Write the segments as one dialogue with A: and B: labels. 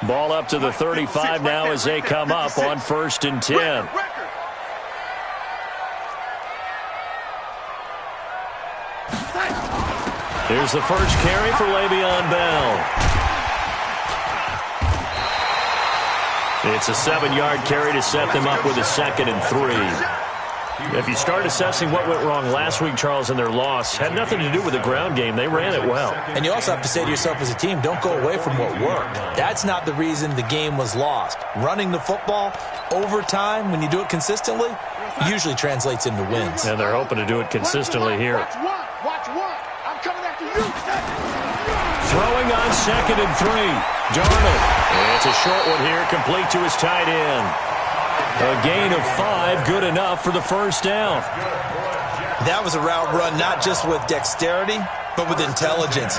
A: Ball up to the 35 now as they come up on 1st and 10. Here's the first carry for Le'Veon Bell. It's a 7-yard carry to set them up with a 2nd and 3. If you start assessing what went wrong last week, Charles, in their loss, had nothing to do with the ground game. They ran it well.
B: And you also have to say to yourself as a team, don't go away from what worked. That's not the reason the game was lost. Running the football over time, when you do it consistently, usually translates into wins.
A: And they're hoping to do it consistently here.
C: Watch one. I'm coming after you.
A: Throwing on 2nd and 3. Darnold. It's a short one here, complete to his tight end. A gain of 5, good enough for the first down.
B: That was a route run not just with dexterity, but with intelligence.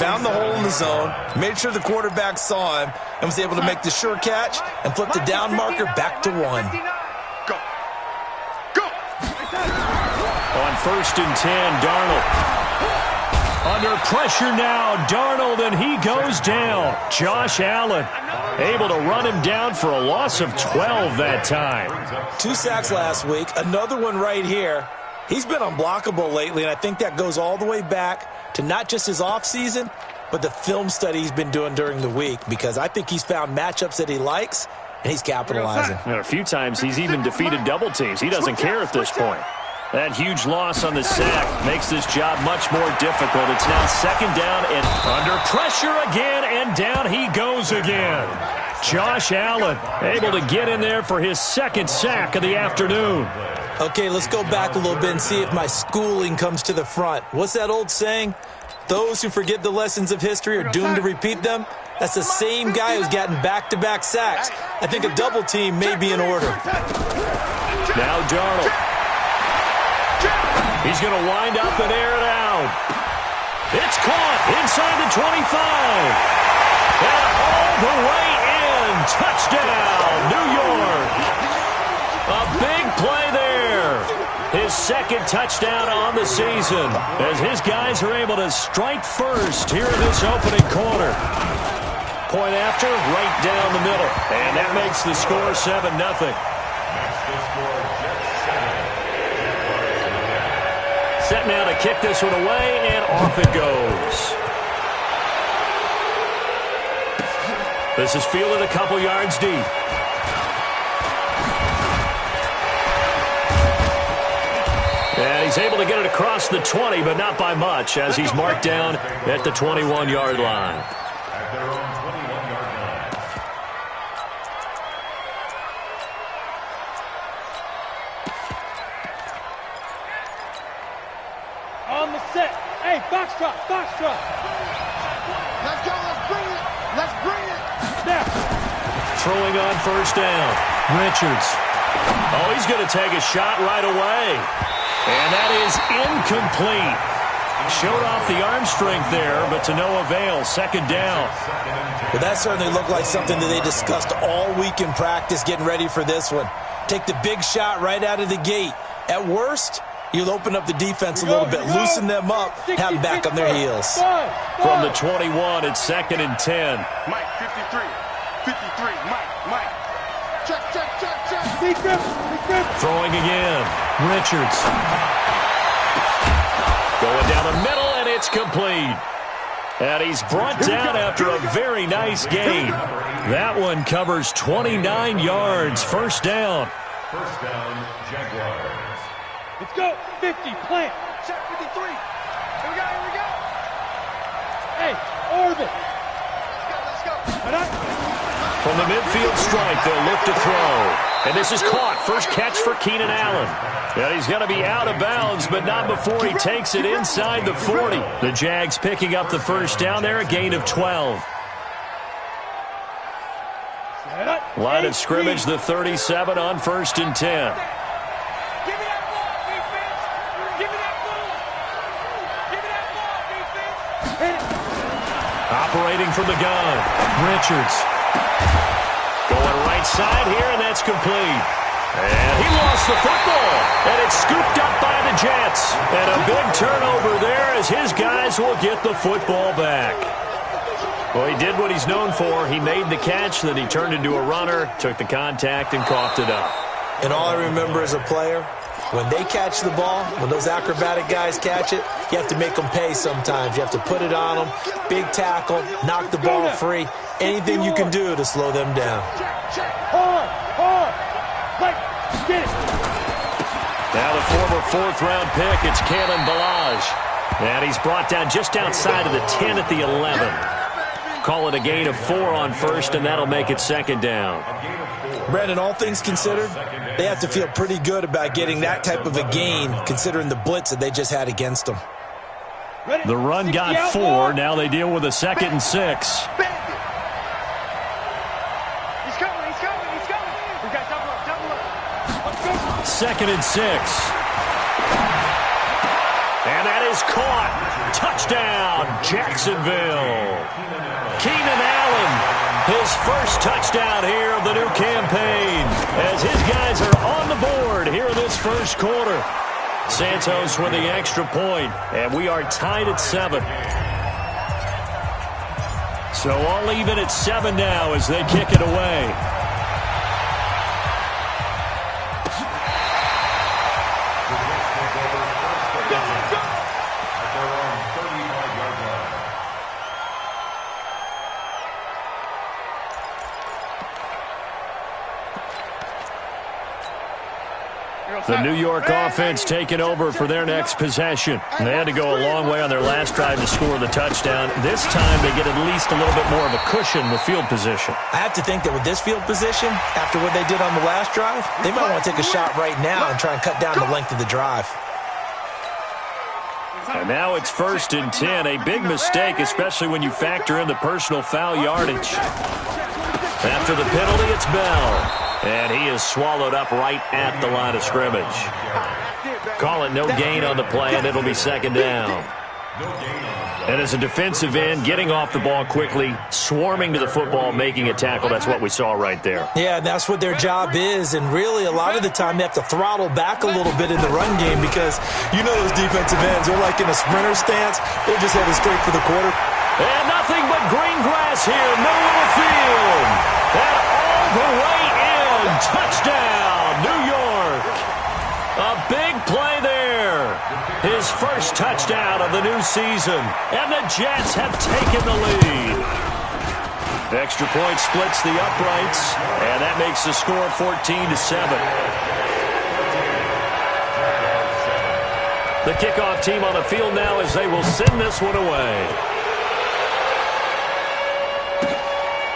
B: Found the hole in the zone, made sure the quarterback saw him, and was able to make the sure catch and flip the down marker back to 1.
C: Go.
A: On 1st and 10, Darnold. Under pressure now, Darnold, and he goes down. Josh Allen able to run him down for a loss of 12 that time.
B: 2 sacks last week, another one right here. He's been unblockable lately, and I think that goes all the way back to not just his offseason, but the film study he's been doing during the week, because I think he's found matchups that he likes, and he's capitalizing.
A: And a few times he's even defeated double teams. He doesn't care at this point. That huge loss on the sack makes this job much more difficult. It's now 2nd down and under pressure again, and down he goes again. Josh Allen able to get in there for his 2nd sack of the afternoon.
B: Okay, let's go back a little bit and see if my schooling comes to the front. What's that old saying? Those who forget the lessons of history are doomed to repeat them. That's the same guy who's gotten back-to-back sacks. I think a double team may be in order.
A: Now Darnold. He's going to wind up and air it out. It's caught inside the 25. And all the way in. Touchdown, New York. A big play there. His 2nd touchdown on the season as his guys are able to strike first here in this opening quarter. Point after, right down the middle. And that makes the score 7-0. Set now to kick this one away, and off it goes. This is fielded a couple yards deep. And he's able to get it across the 20, but not by much, as he's marked down at the 21-yard line.
D: On the set. Hey, box drop.
C: Let's go. Let's bring it.
D: Snap.
A: Throwing on 1st down. Richards. Oh, he's going to take a shot right away. And that is incomplete. Showed off the arm strength there, but to no avail. 2nd down.
B: Well, that certainly looked like something that they discussed all week in practice getting ready for this one. Take the big shot right out of the gate. At worst, you'll open up the defense a little bit, loosen them up, have them back on their heels.
A: From the 21, it's 2nd and 10.
C: Mike, 53. Mike. Check.
A: Throwing again. Richards. Going down the middle, and it's complete. And he's brought down after a very nice gain. That one covers 29 yards. 1st down.
E: First down, Jaguars.
D: Let's go. 50, plant.
C: Check 53. Here we go.
D: Hey, orbit.
C: Let's go.
A: From the midfield strike, they'll look to throw. And this is caught. First catch for Keenan Allen. And he's going to be out of bounds, but not before he takes it inside the 40. The Jags picking up the first down there, a gain of 12. Line of scrimmage, the 37 on 1st and 10. Operating from the gun, Richards. Going right side here, and that's complete. And he lost the football, and it's scooped up by the Jets. And a big turnover there as his guys will get the football back. Well, he did what he's known for. He made the catch, then he turned into a runner, took the contact, and coughed it up.
B: And all I remember as a player, when they catch the ball, when those acrobatic guys catch it, you have to make them pay sometimes. You have to put it on them, big tackle, knock the ball free, anything you can do to slow them down.
D: Hard. Like, get it.
A: Now the former fourth-round pick, it's Kalen Ballage. And he's brought down just outside of the 10 at the 11. Call it a gain of 4 on first, and that'll make it second down.
B: Brandon, all things considered, they have to feel pretty good about getting that type of a gain, considering the blitz that they just had against them.
A: The run got 4. Now they deal with a 2nd and 6.
C: He's coming. We got double up.
A: 2nd and 6. And that is caught. Touchdown, Jacksonville. Keenan Allen, his first touchdown here of the new campaign, as his guys are on the board here in this first quarter. Santos with the extra point, and we are tied at 7. So all even at 7 now as they kick it away. The New York offense taking over for their next possession. They had to go a long way on their last drive to score the touchdown. This time they get at least a little bit more of a cushion with field position.
B: I have to think that with this field position, after what they did on the last drive, they might want to take a shot right now and try and cut down the length of the drive.
A: And now it's 1st and 10. A big mistake, especially when you factor in the personal foul yardage. After the penalty, it's Bell. And he is swallowed up right at the line of scrimmage. Call it no gain on the play, and it'll be 2nd down. And as a defensive end, getting off the ball quickly, swarming to the football, making a tackle, that's what we saw right there.
B: Yeah, that's what their job is, and really a lot of the time they have to throttle back a little bit in the run game because you know those defensive ends, they're like in a sprinter stance. They're just headed straight for the quarter.
A: And nothing but green grass here, middle of the field. And all the way in, touchdown, New York. A big play there. His first touchdown of the new season. And the Jets have taken the lead. Extra point splits the uprights. And that makes the score 14-7. The kickoff team on the field now as they will send this one away.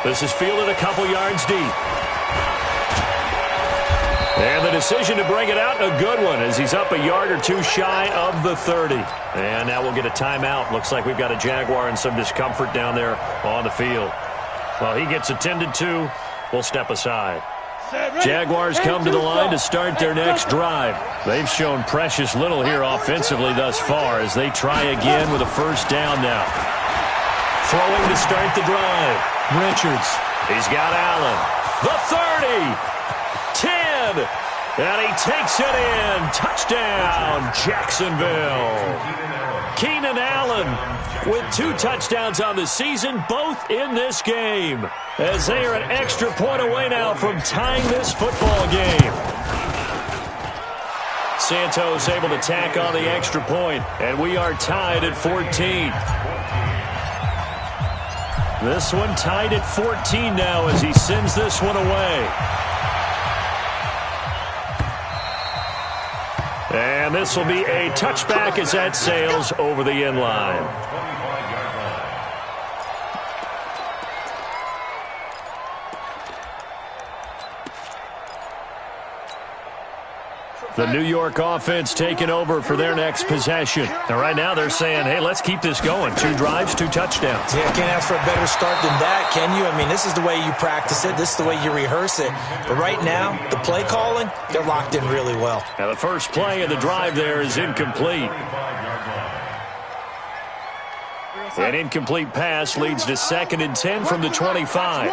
A: This is fielded a couple yards deep. And the decision to bring it out, a good one, as he's up a yard or two shy of the 30. And now we'll get a timeout. Looks like we've got a Jaguar in some discomfort down there on the field. Well, he gets attended to. We'll step aside. Jaguars come to the line to start their next drive. They've shown precious little here offensively thus far as they try again with a first down now. Throwing to start the drive. Richards. He's got Allen. The 30. 10. And he takes it in. Touchdown, Jacksonville. Keenan Allen with 2 touchdowns on the season, both in this game, as they are an extra point away now from tying this football game. Santos able to tack on the extra point, and we are tied at 14. This one tied at 14 now as he sends this one away. And this will be a touchback as that sails over the end line. The New York offense taking over for their next possession. And right now they're saying, hey, let's keep this going. 2 drives, 2 touchdowns.
B: Yeah, can't ask for a better start than that, can you? I mean, this is the way you practice it. This is the way you rehearse it. But right now, the play calling, they're locked in really well.
A: Now the first play of the drive there is incomplete. An incomplete pass leads to 2nd and 10 from the 25.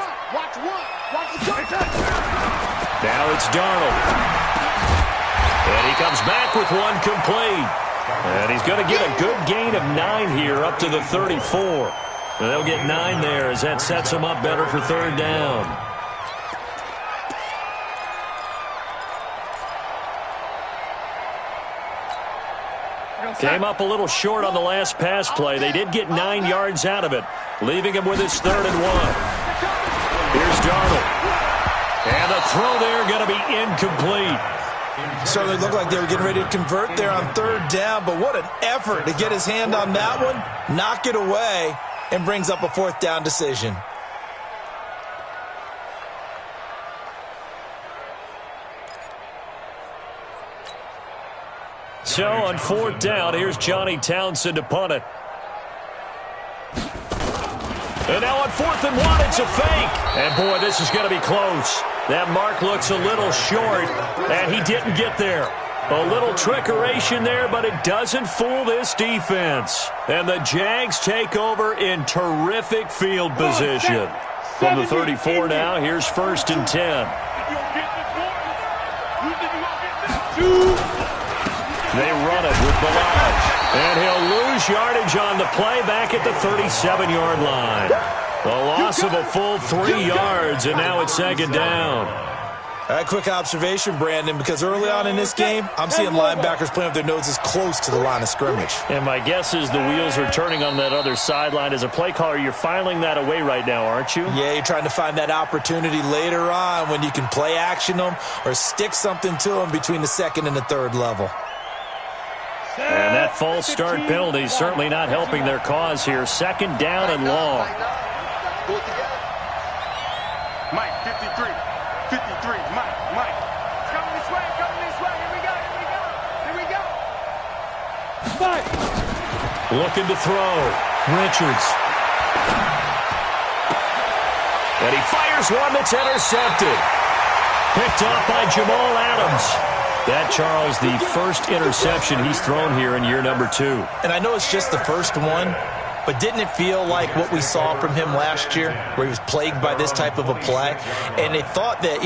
A: Now it's Darnold. And he comes back with one complete. And he's going to get a good gain of 9 here up to the 34. They'll get 9 there as that sets them up better for third down. Came up a little short on the last pass play. They did get 9 yards out of it, leaving him with his 3rd and 1. Here's Darnold. And the throw there going to be incomplete.
B: Certainly looked like they were getting ready to convert there on 3rd down, but what an effort to get his hand on that one, knock it away, and brings up a 4th down decision.
A: So on 4th down, here's Johnny Townsend to punt it. And now on 4th and 1, it's a fake. And boy, this is going to be close. That mark looks a little short, and he didn't get there. A little trickeration there, but it doesn't fool this defense. And the Jags take over in terrific field position. From the 34 now, here's 1st and 10. They run it with Balaj. And he'll lose yardage on the play back at the 37-yard line. A loss of a full 3 yards, and now it's 2nd down.
B: All right, quick observation, Brandon, because early on in this game, I'm seeing linebackers playing with their noses close to the line of scrimmage.
F: And my guess is the wheels are turning on that other sideline. As a play caller, you're filing that away right now, aren't you?
B: Yeah, you're trying to find that opportunity later on when you can play action them or stick something to them between the 2nd and the 3rd level.
F: And that false start penalty is certainly not helping their cause here. 2nd down and long.
C: Mike, 53. 53. Mike. It's coming this way. Here we go.
D: Fight.
A: Looking to throw. Richards. And he fires one that's intercepted. Picked off by Jamal Adams. That, Charles, the first interception he's thrown here in year number 2.
B: And I know it's just the first one, but didn't it feel like what we saw from him last year, where he was plagued by this type of a play? And they thought that,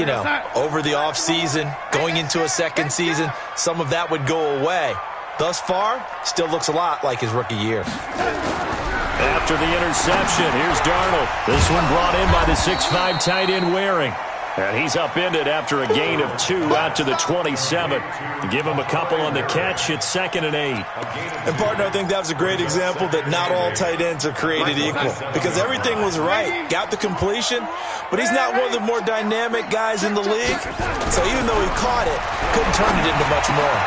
B: over the offseason, going into a 2nd season, some of that would go away. Thus far, still looks a lot like his rookie year.
A: After the interception, here's Darnold. This one brought in by the 6'5" tight end Waring. And he's upended after a gain of 2 out to the 27. Give him a couple on the catch. It's 2nd and 8.
B: And, partner, I think that was a great example that not all tight ends are created equal. Because everything was right. Got the completion, but he's not one of the more dynamic guys in the league. So even though he caught it, couldn't turn it into much more.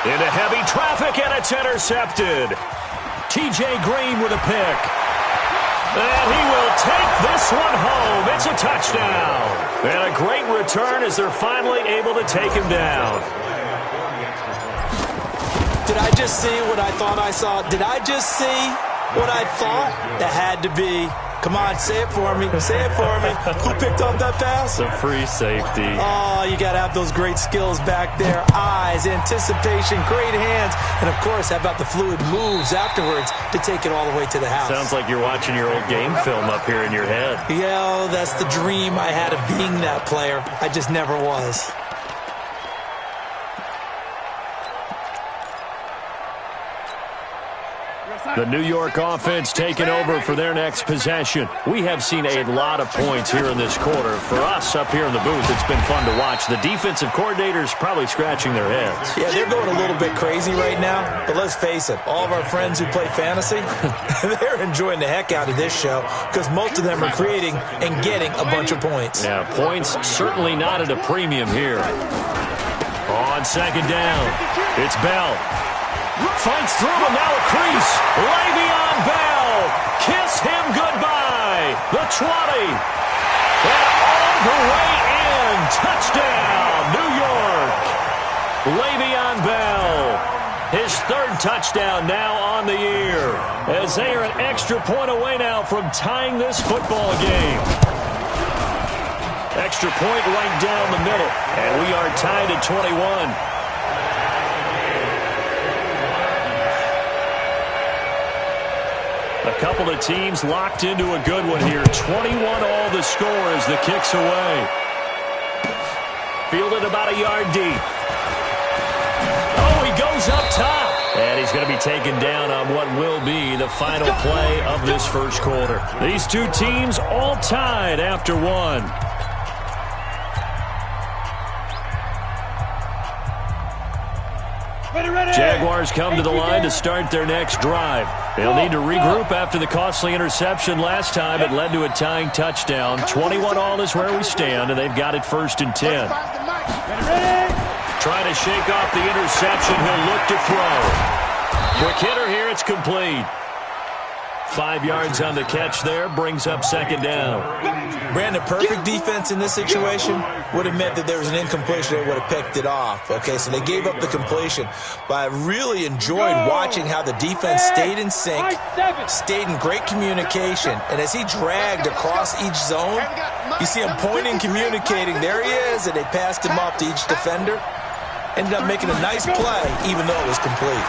A: Into heavy traffic, and it's intercepted. T.J. Green with a pick. And he will take this one home. It's a touchdown. And a great return as they're finally able to take him down.
B: Did I just see what I thought I saw? Did I just see what I thought? That had to be. Come on, say it for me. Say it for me. Who picked up that pass?
F: The free safety.
B: Oh, you got to have those great skills back there. Eyes, anticipation, great hands. And, of course, how about the fluid moves afterwards to take it all the way to the house?
F: Sounds like you're watching your old game film up here in your head.
B: Yeah, that's the dream I had of being that player. I just never was.
A: The New York offense taking over for their next possession. We have seen a lot of points here in this quarter. For us up here in the booth, it's been fun to watch. The defensive coordinators probably scratching their heads.
B: Yeah, they're going a little bit crazy right now, but let's face it, all of our friends who play fantasy, they're enjoying the heck out of this show because most of them are creating and getting a bunch of points.
A: Yeah, points certainly not at a premium here. On 2nd down, it's Bell. Fights through and now a crease. Le'Veon Bell. Kiss him goodbye. The 20. And all the way in. Touchdown, New York. Le'Veon Bell. His 3rd touchdown now on the year. As they are an extra point away now from tying this football game. Extra point right down the middle. And we are tied at 21. A couple of teams locked into a good one here. 21 all the score as the kick's away. Fielded about a yard deep. Oh, he goes up top.
F: And he's going to be taken down on what will be the final play of this first quarter. These two teams all tied after one. Jaguars come to the line to start their next drive. They'll need to regroup after the costly interception last time. It led to a tying touchdown. 21-all is where we stand, and they've got it 1st and 10. Trying to shake off the interception. He'll look to throw. Quick hitter here. It's complete. 5 yards on the catch there. Brings up 2nd down.
B: Brandon, perfect defense in this situation would have meant that there was an incompletion. They would have picked it off. Okay, so they gave up the completion. But I really enjoyed watching how the defense stayed in sync, stayed in great communication. And as he dragged across each zone, you see him pointing, communicating. There he is, and they passed him off to each defender. Ended up making a nice play, even though it was complete.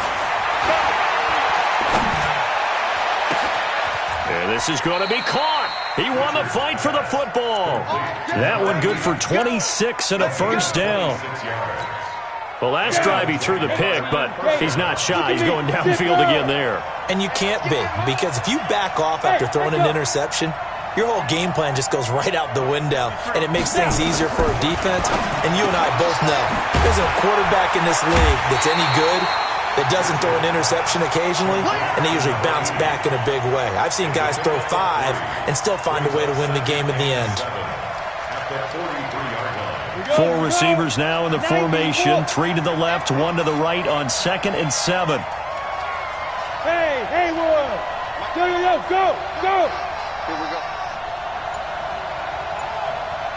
F: And this is going to be caught. He won the fight for the football. That one good for 26 and a 1st down. Well, last drive he threw the pick, but he's not shy. He's going downfield again there.
B: And you can't be, because if you back off after throwing an interception, your whole game plan just goes right out the window, and it makes things easier for a defense. And you and I both know there's a quarterback in this league that's any good that doesn't throw an interception occasionally, and they usually bounce back in a big way. I've seen guys throw 5 and still find a way to win the game in the end.
F: 4 receivers now in the formation. 3 to the left, 1 to the right on 2nd and 7.
D: Hey, Haywood! Go!
C: Here we go.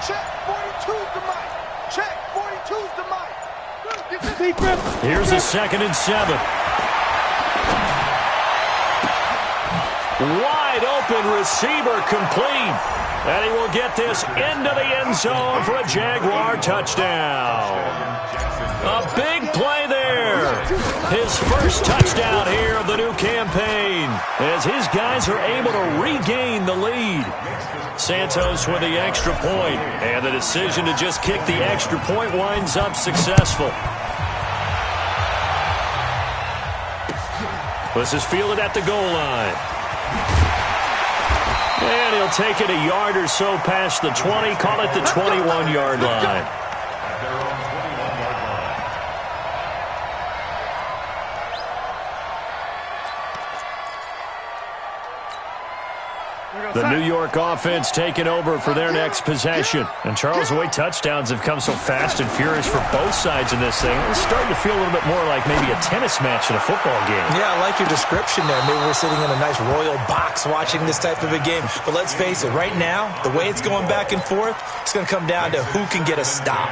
C: Check, 42's the mic. Check, 42's the mic.
F: Here's a 2nd and 7. Wide open receiver complete. And he will get this into the end zone for a Jaguar touchdown. A big play there. His first touchdown here of the new campaign as his guys are able to regain the lead. Santos with the extra point, and the decision to just kick the extra point winds up successful. This is fielded at the goal line. And he'll take it a yard or so past the 20, call it the 21-yard line. The New York offense taking over for their next possession. And Charles, the way touchdowns have come so fast and furious for both sides in this thing, it's starting to feel a little bit more like maybe a tennis match in a football game.
B: Yeah, I like your description there. Maybe we're sitting in a nice royal box watching this type of a game. But let's face it, right now, the way it's going back and forth, it's going to come down to who can get a stop.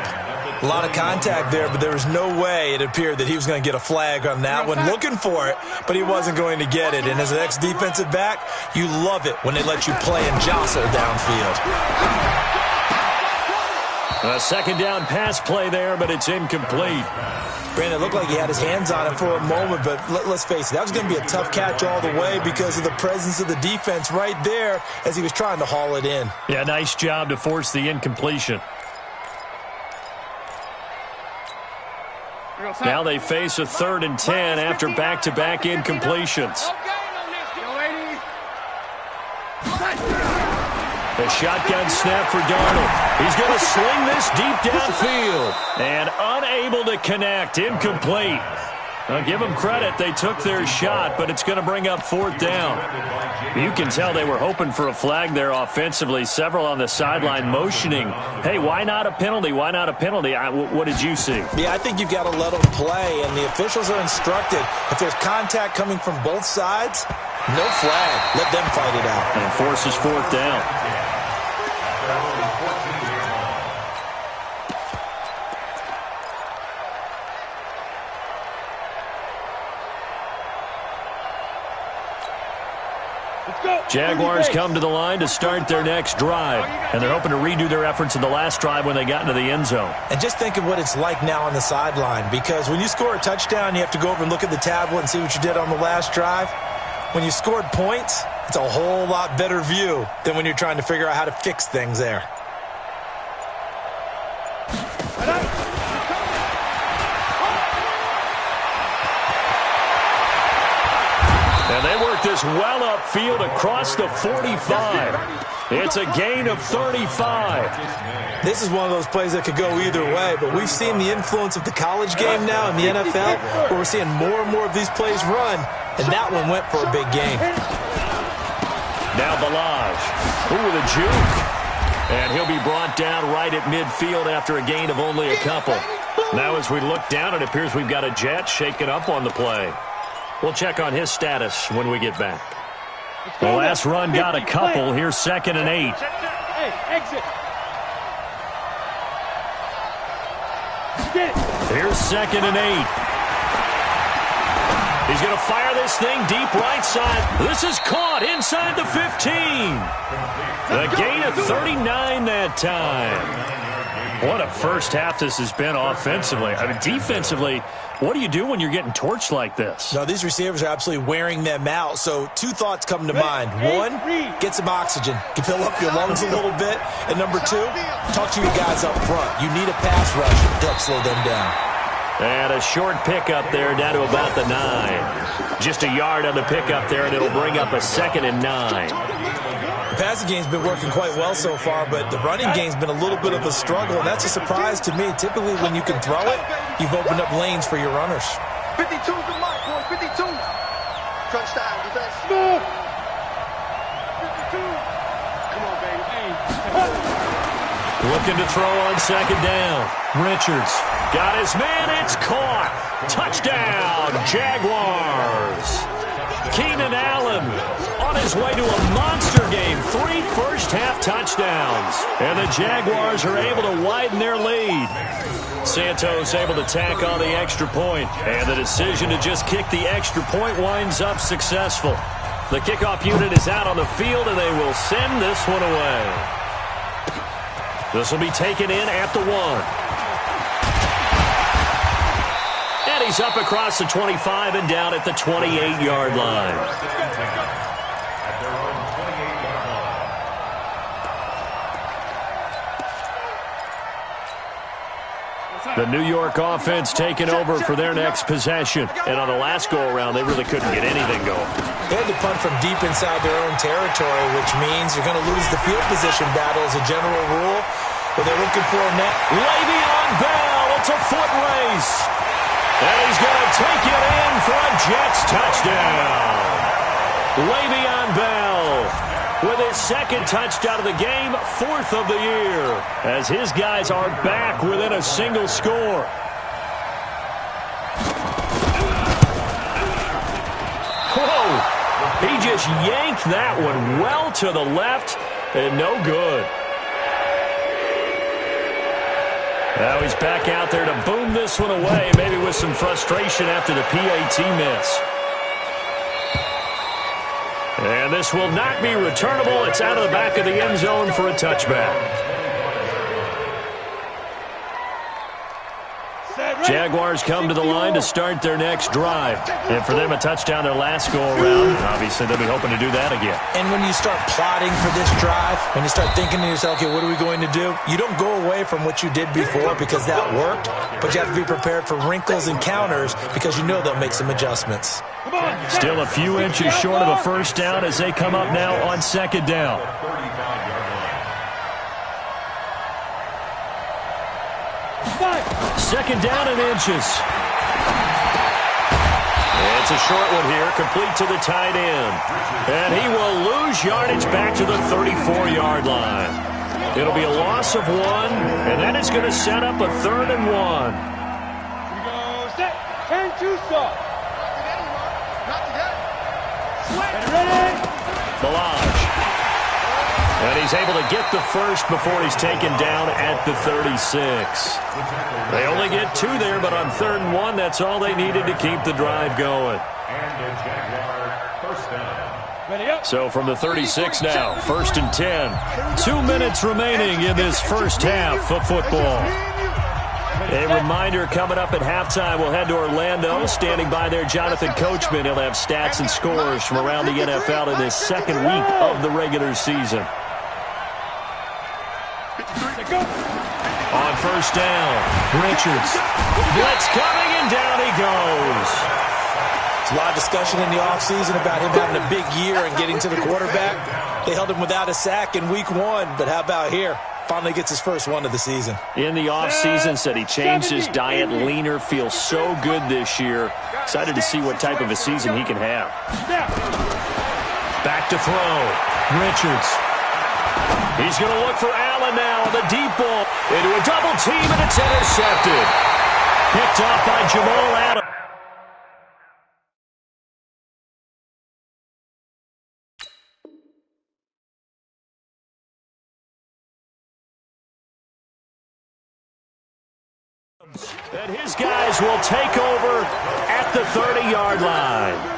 B: A lot of contact there, but there was no way it appeared that he was going to get a flag on that one. Looking for it, but he wasn't going to get it. And as an ex-defensive back, you love it when they let you play and jostle downfield.
F: A 2nd down pass play there, but it's incomplete.
B: Brandon, it looked like he had his hands on it for a moment, but let's face it, that was going to be a tough catch all the way because of the presence of the defense right there as he was trying to haul it in.
F: Yeah, nice job to force the incompletion. Now they face a 3rd and 10 after back-to-back incompletions. A shotgun snap for Darnold. He's going to sling this deep downfield. And unable to connect. Incomplete. I'll give them credit. They took their shot, but it's going to bring up 4th down. You can tell they were hoping for a flag there offensively. Several on the sideline motioning, hey, why not a penalty? Why not a penalty? What did you see?
B: Yeah, I think you've got to let them play, and the officials are instructed. If there's contact coming from both sides, no flag. Let them fight it out.
F: And forces 4th down. Jaguars come to the line to start their next drive, and they're hoping to redo their efforts in the last drive when they got into the end zone.
B: And just think of what it's like now on the sideline, because when you score a touchdown, you have to go over and look at the tablet and see what you did on the last drive. When you scored points, it's a whole lot better view than when you're trying to figure out how to fix things there.
F: And they work this well upfield across the 45. It's a gain of 35.
B: This is one of those plays that could go either way, but we've seen the influence of the college game now in the NFL, where we're seeing more and more of these plays run, and that one went for a big gain.
F: Now Balaj. Ooh, with a juke. And he'll be brought down right at midfield after a gain of only a couple. Now as we look down, it appears we've got a Jet shaken up on the play. We'll check on his status when we get back. The last run got a couple. Here's 2nd and 8.
D: Hey, exit.
F: Here's 2nd and 8. He's going to fire this thing deep right side. This is caught inside the 15. The gain of 39 that time. What a first half this has been offensively. I mean, defensively, what do you do when you're getting torched like this?
B: No, these receivers are absolutely wearing them out. So 2 thoughts come to mind. 1, get some oxygen. Fill up your lungs a little bit. And number 2, talk to your guys up front. You need a pass rush to help slow them down.
F: And a short pickup there down to about the 9. Just a yard on the pickup there, and it'll bring up a 2nd and 9.
B: The passing game's been working quite well so far, but the running game's been a little bit of a struggle, and that's a surprise to me. Typically, when you can throw it, you've opened up lanes for your runners.
C: 52's the mark, boy. 52. Touchdown, defense.
D: 52.
C: Come on, baby.
F: Looking to throw on 2nd down. Richards got his man. It's caught. Touchdown, Jaguars. Keenan Allen on his way to a monster game. 3 first-half touchdowns. And the Jaguars are able to widen their lead. Santos able to tack on the extra point. And the decision to just kick the extra point winds up successful. The kickoff unit is out on the field, and they will send this one away. This will be taken in at the 1. And he's up across the 25 and down at the 28-yard line. The New York offense taking over for their next possession. And on the last go-around, they really couldn't get anything going.
B: They had to punt from deep inside their own territory, which means you're going to lose the field position battle as a general rule. But they're looking for a net.
F: Le'Veon Bell, it's a foot race. And he's going to take it in for a Jets touchdown. Le'Veon Bell with his 2nd touchdown of the game, 4th of the year, as his guys are back within a single score. Whoa! He just yanked that one well to the left, and no good. Now he's back out there to boom this one away, maybe with some frustration after the PAT miss. And this will not be returnable. It's out of the back of the end zone for a touchback. Jaguars come to the line to start their next drive. And for them, a touchdown their last go-around. Obviously, they'll be hoping to do that again.
B: And when you start plotting for this drive, when you start thinking to yourself, okay, what are we going to do? You don't go away from what you did before because that worked, but you have to be prepared for wrinkles and counters because you know they'll make some adjustments.
F: Still a few inches short of a first down as they come up now on 2nd down. Second down and inches. It's a short one here, complete to the tight end. And he will lose yardage back to the 34-yard line. It'll be a loss of 1, and that is going to set up a 3rd and 1.
D: We go set. Turn 2 stop. Ready?
F: Balaj. And he's able to get the first before he's taken down at the 36. They only get 2 there, but on 3rd and 1, that's all they needed to keep the drive going. So from the 36 now, 1st and 10. 2 minutes remaining in this first half of football. A reminder coming up at halftime, we'll head to Orlando. Standing by there, Jonathan Coachman. He'll have stats and scores from around the NFL in this 2nd week of the regular season. On 1st down, Richards. Blitz coming, and down he goes.
B: There's a lot of discussion in the offseason about him having a big year and getting to the quarterback. They held him without a sack in week 1, but how about here? Finally gets his first one of the season.
F: In the offseason, said he changed his diet, leaner, feels so good this year. Excited to see what type of a season he can have. Back to throw. Richards. He's going to look for Allen now on the deep ball. Into a double team, and it's intercepted. Picked up by Jamal Adams. And his guys will take over at the 30-yard line.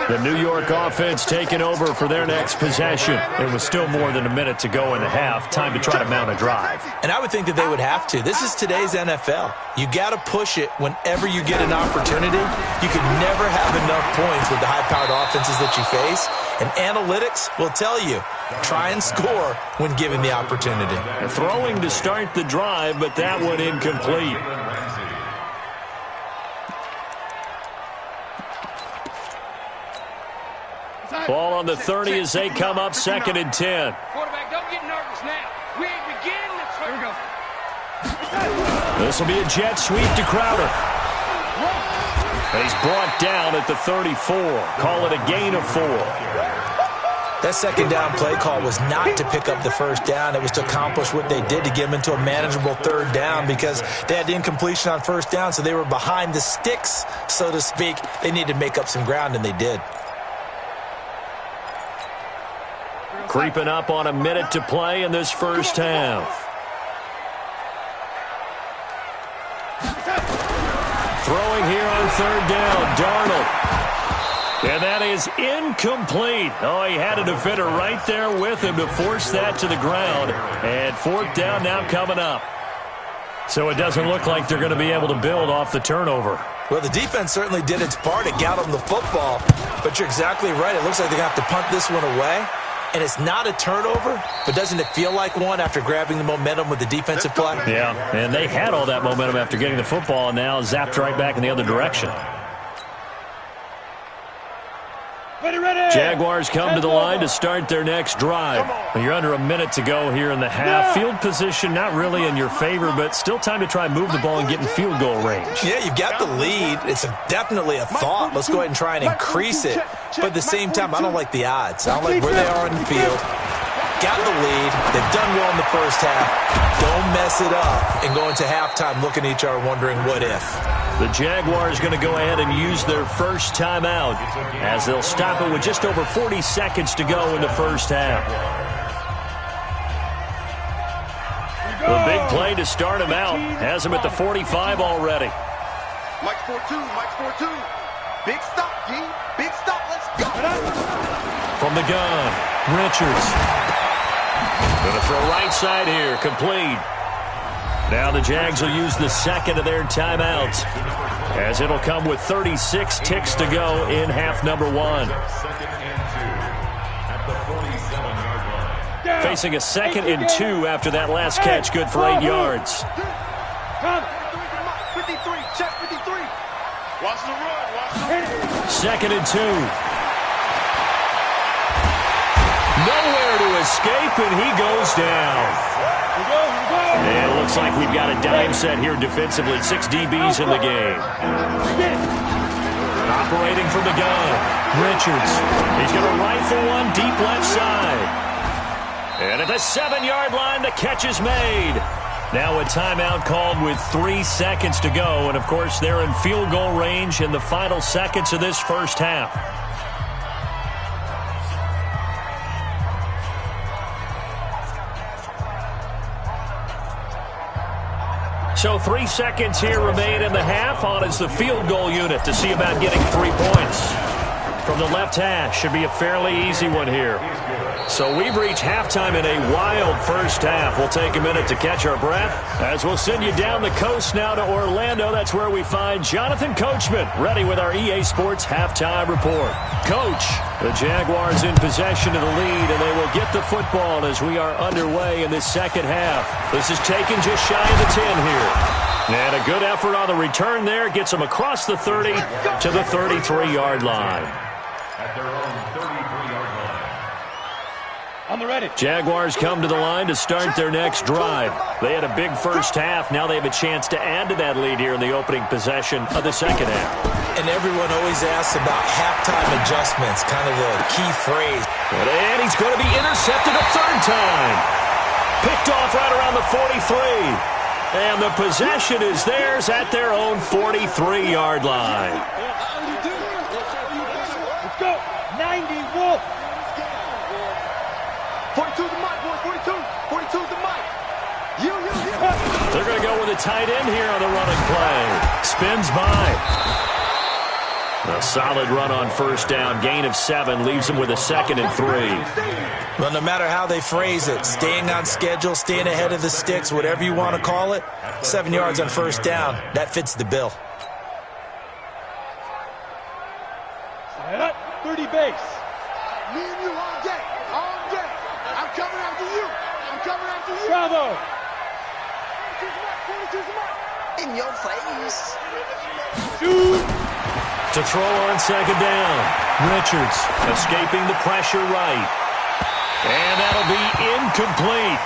F: The New York offense taking over for their next possession. There was still more than a minute to go in the half. Time to try to mount a drive.
B: And I would think that they would have to. This is today's NFL. You got to push it whenever you get an opportunity. You could never have enough points with the high-powered offenses that you face. And analytics will tell you, try and score when given the opportunity.
F: Throwing to start the drive, but that one incomplete. Ball on the 30 as they come up 2nd and 10.
D: Quarterback, don't get nervous now. We ain't beginning to try. Here we go.
F: This will be a jet sweep to Crowder. He's brought down at the 34. Call it a gain of 4.
B: That second down play call was not to pick up the first down. It was to accomplish what they did to get them into a manageable 3rd down because they had the incompletion on 1st down, so they were behind the sticks, so to speak. They needed to make up some ground, and they did.
F: Creeping up on a minute to play in this first half. Throwing here on 3rd down, Darnold. And that is incomplete. Oh, he had a defender right there with him to force that to the ground. And 4th down now coming up. So it doesn't look like they're going to be able to build off the turnover.
B: Well, the defense certainly did its part. It got them the football. But you're exactly right. It looks like they're going to have to punt this one away. And it's not a turnover, but doesn't it feel like one after grabbing the momentum with the defensive play?
F: Yeah, and they had all that momentum after getting the football and now zapped right back in the other direction. Jaguars come to the line to start their next drive. You're under a minute to go here in the half. Field position not really in your favor, but still time to try and move the ball and get in field goal range.
B: Yeah, you've got the lead. It's definitely a thought. Let's go ahead and try and increase it. But at the same time, I don't like the odds. I don't like where they are in the field. Got the lead. They've done well in the first half. Don't mess it up and go into halftime looking at each other wondering what if.
F: The Jaguars going to go ahead and use their first timeout as they'll stop it with just over 40 seconds to go in the first half. A big play to start him out. Has him at the 45 already.
C: Mike 4-2, Mike 4-2. Big stop, G. Big stop, let's go.
F: From the gun, Richards. Going to throw right side here, complete. Now the Jags will use the second of their timeouts as it'll come with 36 ticks to go in half number 1. Facing a 2nd and 2 after that last catch, good for 8 yards.
C: 53, check 53. Watch the run, watch the run.
F: 2nd and 2. Nowhere to escape, and he goes down. And it looks like we've got a dime set here defensively. 6 DBs in the game. Operating from the gun, Richards. He's going to rifle one deep left side. And at the 7-yard line, the catch is made. Now a timeout called with 3 seconds to go. And, of course, they're in field goal range in the final seconds of this first half. So 3 seconds here remain in the half. On is the field goal unit to see about getting 3 points. From the left hash, should be a fairly easy one here. So we've reached halftime in a wild first half. We'll take a minute to catch our breath as we'll send you down the coast now to Orlando. That's where we find Jonathan Coachman, ready with our EA Sports halftime report. Coach, the Jaguars in possession of the lead, and they will get the football as we are underway in this second half. This is taken just shy of the 10 here. And a good effort on the return there. Gets them across the 30 to the 33-yard line.
E: At their own 33-yard line.
D: On the ready.
F: Jaguars come to the line to start their next drive. They had a big first half. Now they have a chance to add to that lead here in the opening possession of the second half.
B: And everyone always asks about halftime adjustments, kind of the key phrase.
F: And he's going to be intercepted a third time. Picked off right around the 43. And the possession is theirs at their own 43-yard line.
D: Let's go. 90 Wolf.
C: 42's the mic, boys. 42. 42's the mic. You.
F: They're going to go with a tight end here on the running play. Spins by. A solid run on first down. Gain of 7 leaves them with a 2nd and 3.
B: Well, no matter how they phrase it, staying on schedule, staying ahead of the sticks, whatever you want to call it, 7 yards on first down, that fits the bill.
D: 30 base.
C: Me and you all day. All day. I'm coming after you. I'm coming after you.
D: Bravo.
C: 42's the mic. In your face.
F: To throw on second down. Richards escaping the pressure right. And that'll be incomplete.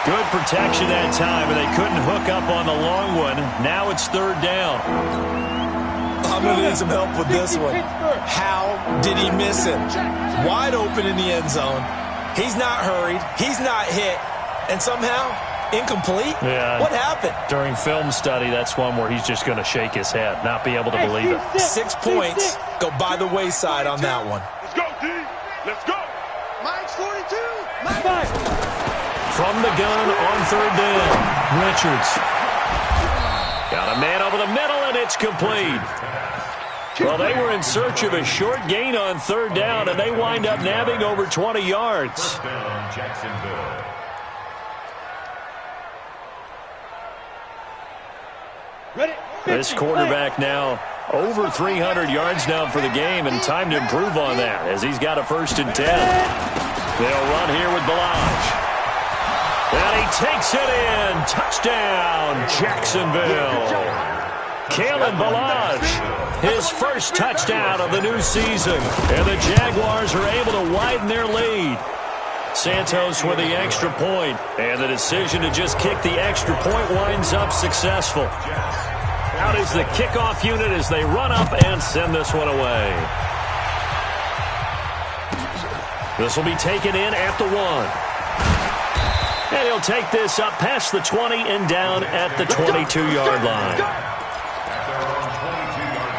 F: Good protection that time, and they couldn't hook up on the long one. Now it's third down.
B: I'm going to need some help with this one. How did he miss it? Wide open in the end zone. He's not hurried. He's not hit. And somehow, incomplete?
F: Yeah.
B: What happened?
F: During film study, that's one where he's just going to shake his head, not be able to believe it.
B: 6 points go by the wayside on that one.
C: Let's go, D. Let's go. Mike's 42.
D: Five.
F: From the gun on third down. Richards. Got a man over the middle, and it's complete. Well, they were in search of a short gain on third down, and they wind up nabbing over 20 yards.
E: First down, Jacksonville.
D: Ready.
F: This quarterback now over 300 yards now for the game, and time to improve on that as he's got a 1st and 10. They'll run here with Balaj. And he takes it in. Touchdown, Jacksonville. Kalen Balaj, his first touchdown of the new season. And the Jaguars are able to widen their lead. Santos with the extra point, and the decision to just kick the extra point winds up successful. Out is the kickoff unit as they run up and send this one away. This will be taken in at the 1. And he'll take this up past the 20 and down at the 22-yard line.
E: At their own 22-yard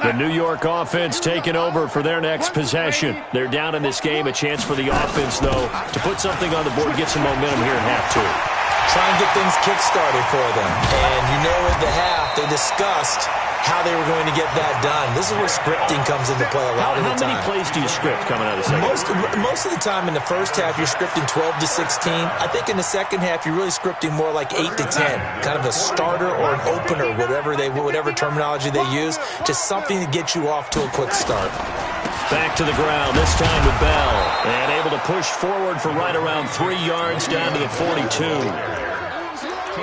E: line.
F: The New York offense taking over for their next possession. They're down in this game. A chance for the offense, though, to put something on the board, get some momentum here in half 2.
B: Try and get things kick-started for them. And you know at the half, they discussed how they were going to get that done. This is where scripting comes into play a lot of the time.
F: How many plays do you script coming out of second?
B: Most of the time in the first half, you're scripting 12 to 16. I think in the second half, you're really scripting more like 8 to 10. Kind of a starter or an opener, whatever terminology they use. Just something to get you off to a quick start.
F: Back to the ground, this time with Bell. And able to push forward for right around 3 yards down to the 42.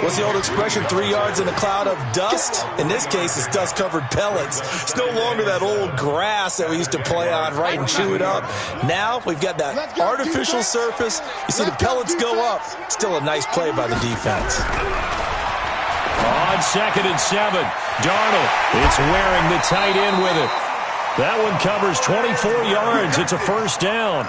B: What's the old expression, 3 yards in a cloud of dust? In this case, it's dust-covered pellets. It's no longer that old grass that we used to play on, right, and chew it up. Now we've got that artificial surface. You see the pellets go up. Still a nice play by the defense.
F: On 2nd and 7, Darnold. It's wearing the tight end with it. That one covers 24 yards. It's a first down.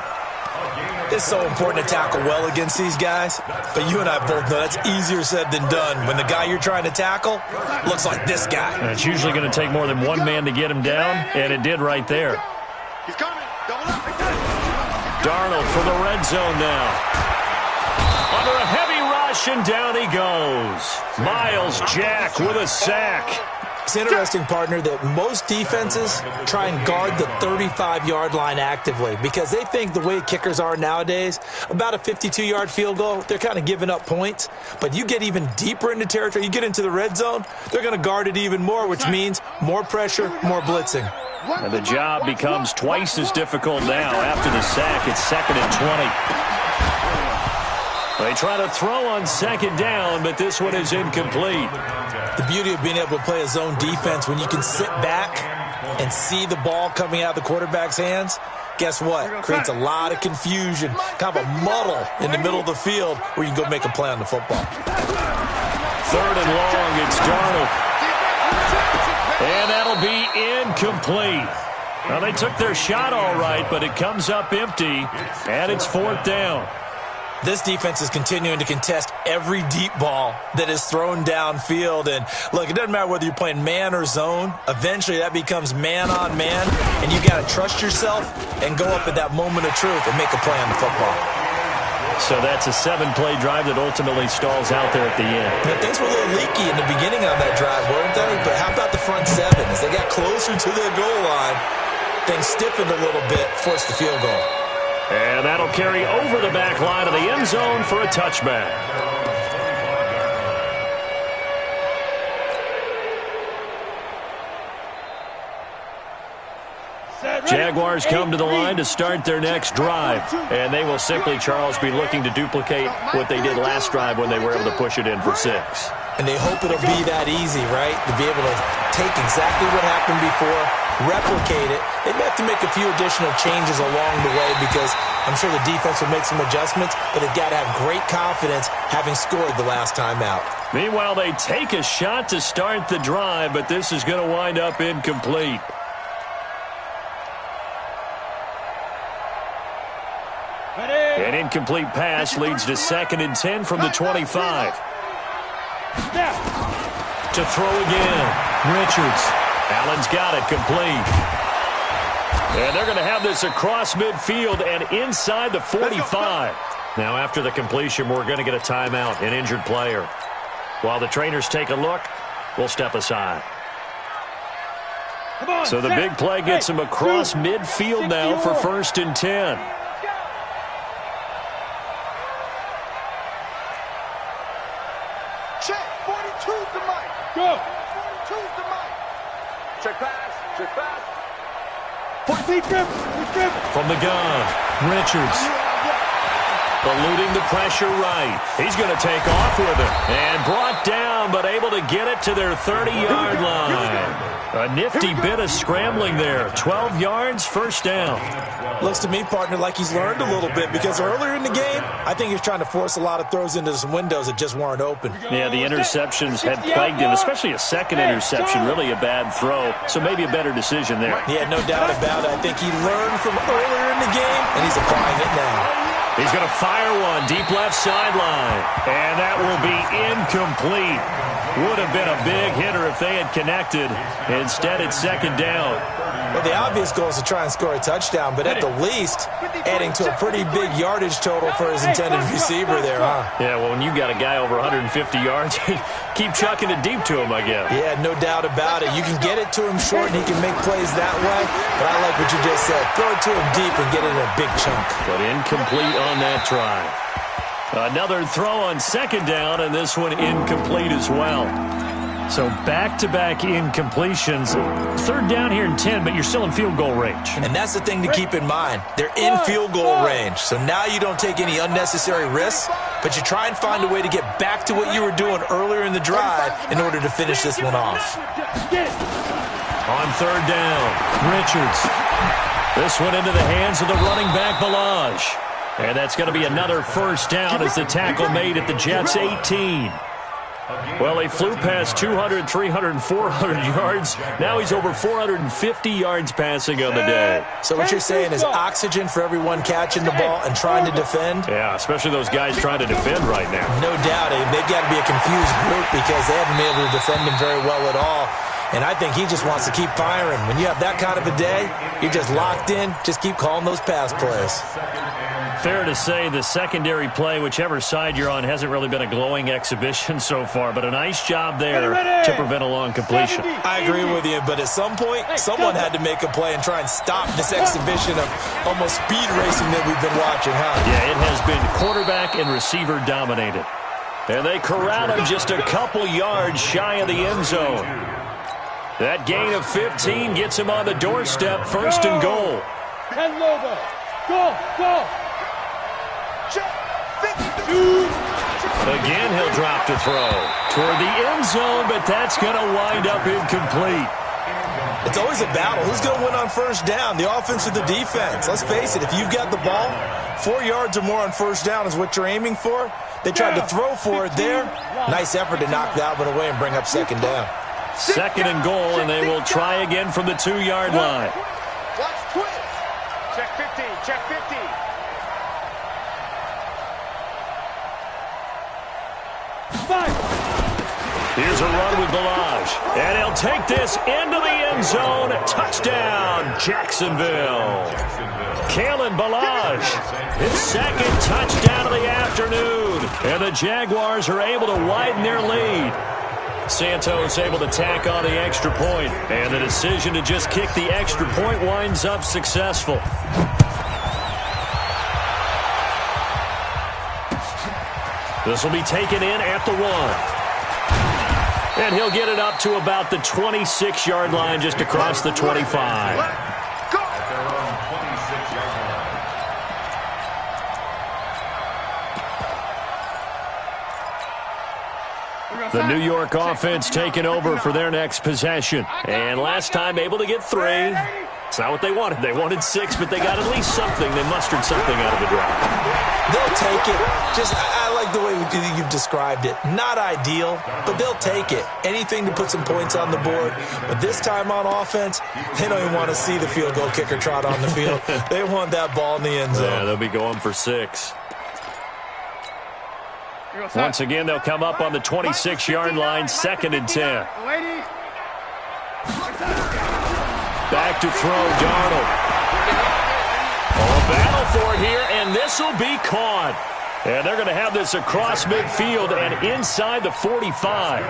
B: It's so important to tackle well against these guys, but you and I both know that's easier said than done. When the guy you're trying to tackle looks like this guy.
F: And it's usually going to take more than one man to get him down, and it did right there.
C: He's coming. Double up.
F: Darnold for the red zone now. Under a heavy rush, and down he goes. Miles Jack with a sack.
B: It's interesting, partner, that most defenses try and guard the 35-yard line actively because they think the way kickers are nowadays, about a 52-yard field goal, they're kind of giving up points. But you get even deeper into territory, you get into the red zone, they're going to guard it even more, which means more pressure, more blitzing.
F: And the job becomes twice as difficult now. After the sack, it's 2nd and 20. They try to throw on 2nd down, but this one is incomplete.
B: The beauty of being able to play a zone defense when you can sit back and see the ball coming out of the quarterback's hands, guess what? Creates a lot of confusion, kind of a muddle in the middle of the field where you can go make a play on the football.
F: 3rd and long, it's Darnold. And that'll be incomplete. Now, they took their shot all right, but it comes up empty, and it's 4th down.
B: This defense is continuing to contest every deep ball that is thrown downfield. And, look, it doesn't matter whether you're playing man or zone. Eventually, that becomes man-on-man, and you got to trust yourself and go up at that moment of truth and make a play on the football.
F: So that's a 7-play drive that ultimately stalls out there at the end.
B: Now, things were a little leaky in the beginning on that drive, weren't they? But how about the front 7? As they got closer to the goal line, things stiffened a little bit, forced the field goal.
F: And that'll carry over the back line of the end zone for a touchback. Jaguars come to the line to start their next drive. And they will simply, Charles, be looking to duplicate what they did last drive when they were able to push it in for 6.
B: And they hope it'll be that easy, right? To be able to take exactly what happened before, replicate it. They may have to make a few additional changes along the way because I'm sure the defense will make some adjustments, but they've got to have great confidence having scored the last time out.
F: Meanwhile, they take a shot to start the drive, but this is going to wind up incomplete. An incomplete pass leads to 2nd and 10 from the 25. To throw again. Richards. Allen's got it, complete. And they're going to have this across midfield and inside the 45. Now, after the completion, we're going to get a timeout, an injured player. While the trainers take a look, we'll step aside. So the big play gets him across midfield now for 1st and 10.
D: Check, 42's the mic. Go. 42's the mic. Check pass, check pass.
F: From the gun, Richards. Eluding the pressure right. He's going to take off with it. And brought down, but able to get it to their 30-yard line. A nifty bit of scrambling there. 12 yards, 1st down.
B: Looks to me, partner, like he's learned a little bit because earlier in the game, I think he was trying to force a lot of throws into some windows that just weren't open.
F: Yeah, the interceptions had plagued him, especially a second interception, really a bad throw. So maybe a better decision there.
B: Yeah, no doubt about it. I think he learned from earlier in the game, and he's applying it now.
F: He's going to fire one deep left sideline. And that will be incomplete. Would have been a big hitter if they had connected. Instead, it's 2nd down.
B: Well, the obvious goal is to try and score a touchdown, but at the least, adding to a pretty big yardage total for his intended receiver there, huh?
F: Yeah, well, when you got a guy over 150 yards, keep chucking it deep to him, I guess.
B: Yeah, no doubt about it. You can get it to him short, and he can make plays that way, but I like what you just said. Throw it to him deep and get it in a big chunk.
F: But incomplete on that drive. Another throw on 2nd down, and this one incomplete as well. So back-to-back incompletions. 3rd down here in 10, but you're still in field goal range.
B: And that's the thing to keep in mind. They're in field goal range. So now you don't take any unnecessary risks, but you try and find a way to get back to what you were doing earlier in the drive in order to finish this one off.
F: On 3rd down, Richards. This one into the hands of the running back, Balaj. And that's going to be another 1st down as the tackle made at the Jets' 18. Well, he flew past 200, 300, 400 yards. Now he's over 450 yards passing on the day.
B: So what you're saying is oxygen for everyone catching the ball and trying to defend?
F: Yeah, especially those guys trying to defend right now.
B: No doubt. They've got to be a confused group because they haven't been able to defend him very well at all. And I think he just wants to keep firing. When you have that kind of a day, you're just locked in. Just keep calling those pass plays.
F: Fair to say the secondary play, whichever side you're on, hasn't really been a glowing exhibition so far, but a nice job there to prevent a long completion.
B: I agree with you, but at some point, someone had to make a play and try and stop this exhibition of almost speed racing that we've been watching, huh?
F: Yeah, it has been quarterback and receiver dominated. And they corral him just a couple yards shy of the end zone. That gain of 15 gets him on the doorstep, 1st and goal.
D: 10 Lobo. Go.
F: Again, he'll drop to throw toward the end zone, but that's going to wind up incomplete.
B: It's always a battle. Who's going to win on 1st down, the offense or the defense? Let's face it, if you've got the ball, 4 yards or more on 1st down is what you're aiming for. They tried to throw for it there. Nice effort to knock that one away and bring up 2nd down.
F: 2nd and goal, and they will try again from the 2-yard line.
C: Watch twist. Check 15. Check 15.
F: Here's a run with Balaj. And he'll take this into the end zone. Touchdown, Jacksonville. Kalen Balaj, his 2nd touchdown of the afternoon. And the Jaguars are able to widen their lead. Santos able to tack on the extra point. And the decision to just kick the extra point winds up successful. This will be taken in at the 1. And he'll get it up to about the 26-yard line just across the 25. The New York offense taking over for their next possession. And last time able to get 3. It's not what they wanted. They wanted 6, but they got at least something. They mustered something out of the drive.
B: They'll take it. I like the way you've described it. Not ideal, but they'll take it. Anything to put some points on the board. But this time on offense, they don't even want to see the field goal kicker trot on the field. They want that ball in the end zone.
F: Yeah, they'll be going for 6. Once again, they'll come up on the 26-yard line, 2nd and 10. Back to throw, Darnold. A battle for it here, and this will be caught. And they're going to have this across midfield and inside the 45.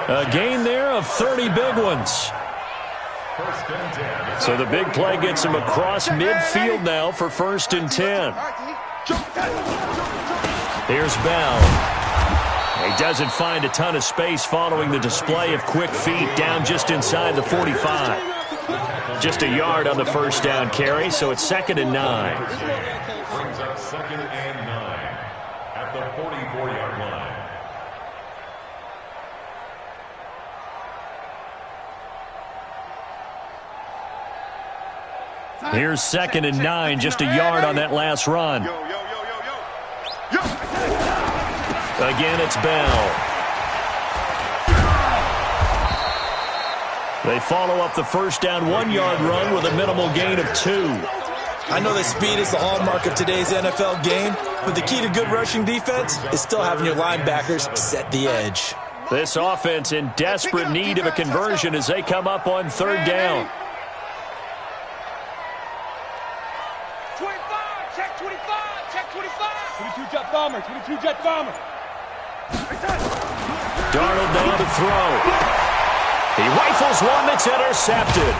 F: A gain there of 30 big ones. So the big play gets him across midfield now for 1st and 10. Here's Bell. He doesn't find a ton of space following the display of quick feet down just inside the 45. Just a yard on the 1st down carry, so it's 2nd and 9.
E: Brings up 2nd and 9 at the 44-yard line.
F: Here's 2nd and 9, just a yard on that last run. Again, it's Bell. They follow up the 1st down 1-yard run with a minimal gain of 2.
B: I know that speed is the hallmark of today's NFL game, but the key to good rushing defense is still having your linebackers set the edge.
F: This offense in desperate need of a conversion as they come up on 3rd down.
D: 25, check 25, check 25. 22 jet bomber, 22 jet bomber.
F: Darnold down to throw. He rifles one that's intercepted.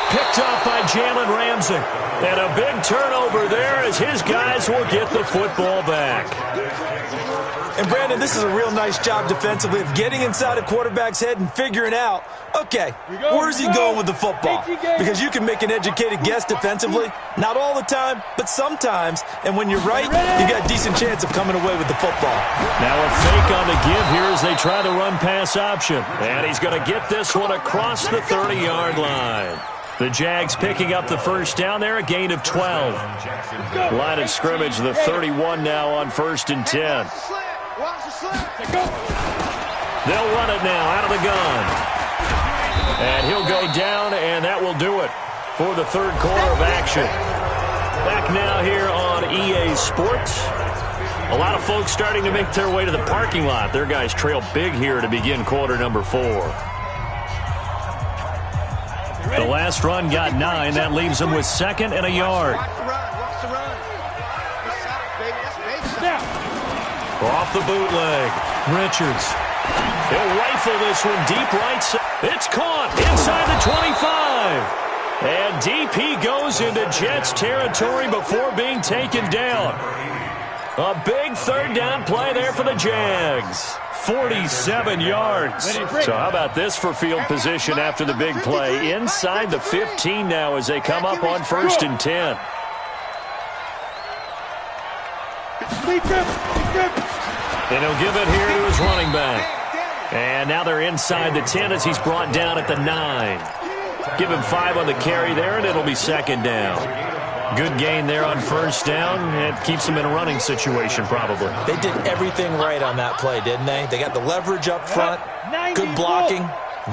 F: Picked up by Jalen Ramsey. And a big turnover there as his guys will get the football back.
B: And Brandon, this is a real nice job defensively of getting inside a quarterback's head and figuring out, okay, where's he going with the football? Because you can make an educated guess defensively. Not all the time, but sometimes. And when you're right, you got a decent chance of coming away with the football.
F: Now a fake on the give here as they try the run-pass option. And he's going to get this one across the 30-yard line. The Jags picking up the 1st down there, a gain of 12. Line of scrimmage, the 31 now on 1st and 10. They'll run it now out of the gun. And he'll go down, and that will do it for the 3rd quarter of action. Back now here on EA Sports. A lot of folks starting to make their way to the parking lot. Their guys trail big here to begin quarter number 4. The last run got 9. That leaves him with 2nd and a yard.
D: Watch the run. Watch the run. Good shot, baby. That's baby.
F: Off the bootleg. Richards. He'll rifle this one deep right side. It's caught inside the 25. And deep he goes into Jets territory before being taken down. A big 3rd down play there for the Jags. 47 yards. So how about this for field position after the big play? Inside the 15 now as they come up on 1st and 10. And he'll give it here to his running back. And now they're inside the 10 as he's brought down at the 9. Give him 5 on the carry there, and it'll be 2nd down. Good gain there on 1st down. It keeps them in a running situation, probably.
B: They did everything right on that play, didn't they? They got the leverage up front, good blocking,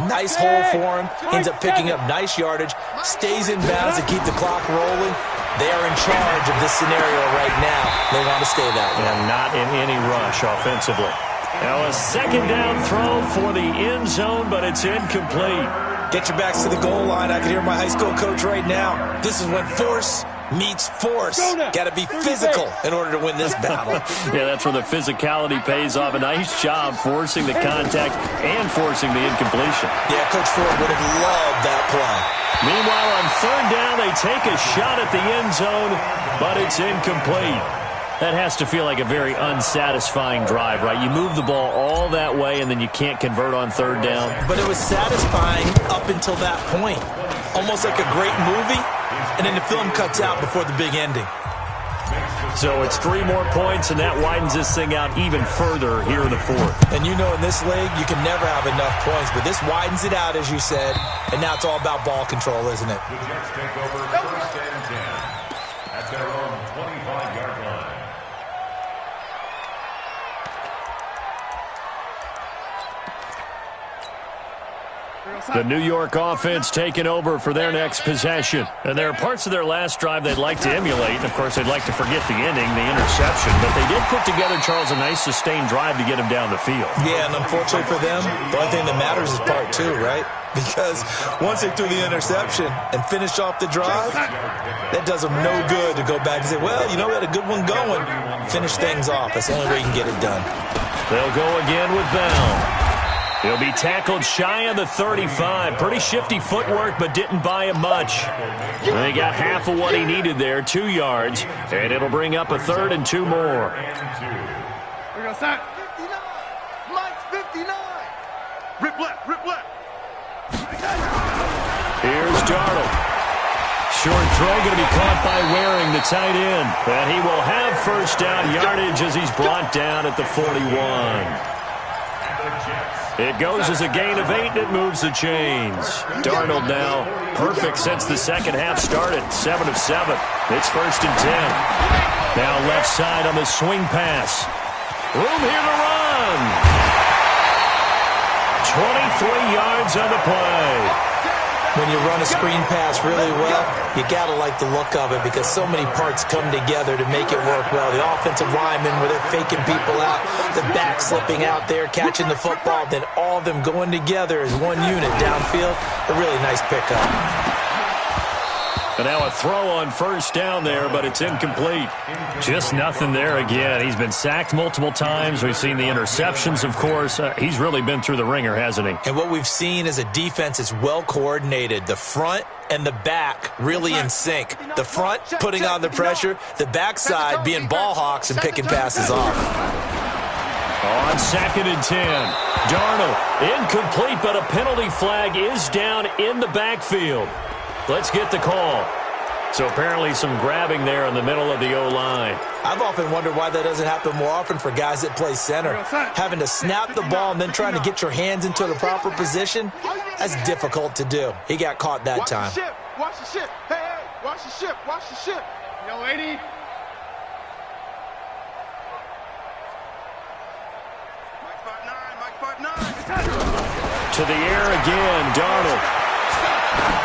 B: nice hole for him, ends up picking up nice yardage, stays in bounds to keep the clock rolling. They are in charge of this scenario right now. They want to stay that way.
F: And not in any rush offensively. Now a 2nd down throw for the end zone, but it's incomplete.
B: Get your backs to the goal line. I can hear my high school coach right now. This is when force meets force. Got to be physical in order to win this battle.
F: Yeah, that's where the physicality pays off. A nice job forcing the contact and forcing the incompletion.
B: Yeah, Coach Ford would have loved that play.
F: Meanwhile, on 3rd down, they take a shot at the end zone, but it's incomplete. That has to feel like a very unsatisfying drive, right? You move the ball all that way, and then you can't convert on 3rd down.
B: But it was satisfying up until that point. Almost like a great movie, and then the film cuts out before the big ending.
F: So it's 3 more points, and that widens this thing out even further here in the 4th.
B: And you know in this league, you can never have enough points, but this widens it out, as you said, and now it's all about ball control, isn't it?
E: The Jets take over 1st and 10 at their own 25-yard line.
F: The New York offense taking over for their next possession. And there are parts of their last drive they'd like to emulate. And, of course, they'd like to forget the ending, the interception. But they did put together, Charles, a nice sustained drive to get him down the field.
B: Yeah, and unfortunately for them, the only thing that matters is part 2, right? Because once they threw the interception and finished off the drive, that does them no good to go back and say, well, you know, we had a good one going. Finish things off. That's the only way you can get it done.
F: They'll go again with Bell. He'll be tackled shy of the 35. Pretty shifty footwork, but didn't buy him much. And he got half of what he needed there, 2 yards, and it'll bring up a 3rd and 2 more.
D: We're going to start. 59. Mike's 59.
C: Rip left, rip left.
F: Here's Darnold. Short throw going to be caught by Waring, the tight end. And he will have 1st down yardage as he's brought down at the 41. It goes as a gain of 8, and it moves the chains. Darnold now perfect since the second half started, 7 of 7. It's 1st and 10. Now left side on the swing pass. Room here to run. 23 yards on the play.
B: When you run a screen pass really well, you got to like the look of it because so many parts come together to make it work well. The offensive linemen, where they're faking people out, the back slipping out there, catching the football, then all of them going together as one unit downfield. A really nice pickup.
F: And now a throw on 1st down there, but it's incomplete. Just nothing there again. He's been sacked multiple times. We've seen the interceptions, of course. He's really been through the ringer, hasn't he?
B: And what we've seen is a defense that's well coordinated. The front and the back really in sync. The front putting on the pressure, the backside being ball hawks and picking passes off.
F: On 2nd and 10. Darnold incomplete, but a penalty flag is down in the backfield. Let's get the call. So apparently some grabbing there in the middle of the O-line.
B: I've often wondered why that doesn't happen more often for guys that play center. Having to snap the ball and then trying to get your hands into the proper position, that's difficult to do. He got caught that time.
C: Watch the ship. Hey, hey, watch the ship. Watch the ship.
D: Yo, 80.
C: Mike 5'9", Mike 5'9".
F: To the air again, Darnold.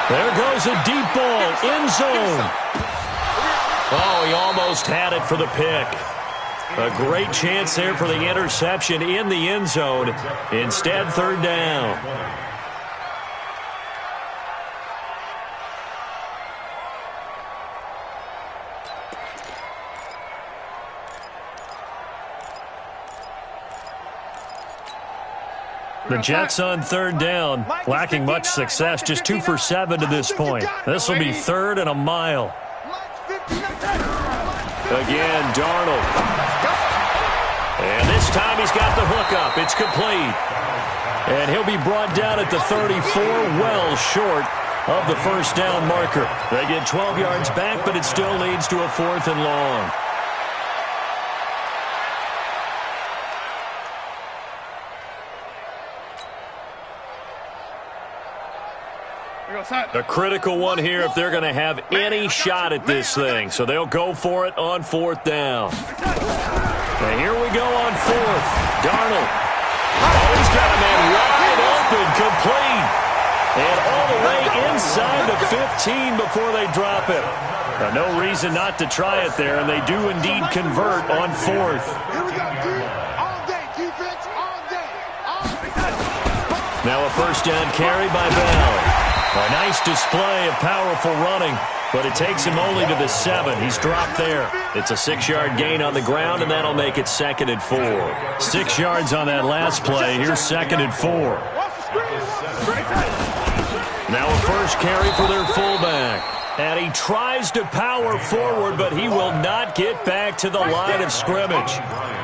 F: There goes a deep ball, end zone. Oh, he almost had it for the pick. A great chance there for the interception in the end zone. Instead, 3rd down. The Jets on third down, lacking much success, just 2 for 7 to this point. This will be 3rd and a mile. Again, Darnold. And this time he's got the hookup. It's complete. And he'll be brought down at the 34, well short of the first down marker. They get 12 yards back, but it still leads to a 4th and long. A critical one here if they're going to have any shot at this thing. So they'll go for it on 4th down. And here we go on 4th. Darnold. Oh, he's got a man wide open, complete. And all the way inside the 15 before they drop it. Now, no reason not to try it there, and they do indeed convert on 4th.
C: Here we go, D. All day, defense, all day.
F: Now a first down carry by Bell. A nice display of powerful running, but it takes him only to the 7. He's dropped there. It's a 6-yard gain on the ground, and that'll make it 2nd and 4. 6 yards on that last play. Here's 2nd and 4. Now a first carry for their fullback. And he tries to power forward, but he will not get back to the line of scrimmage.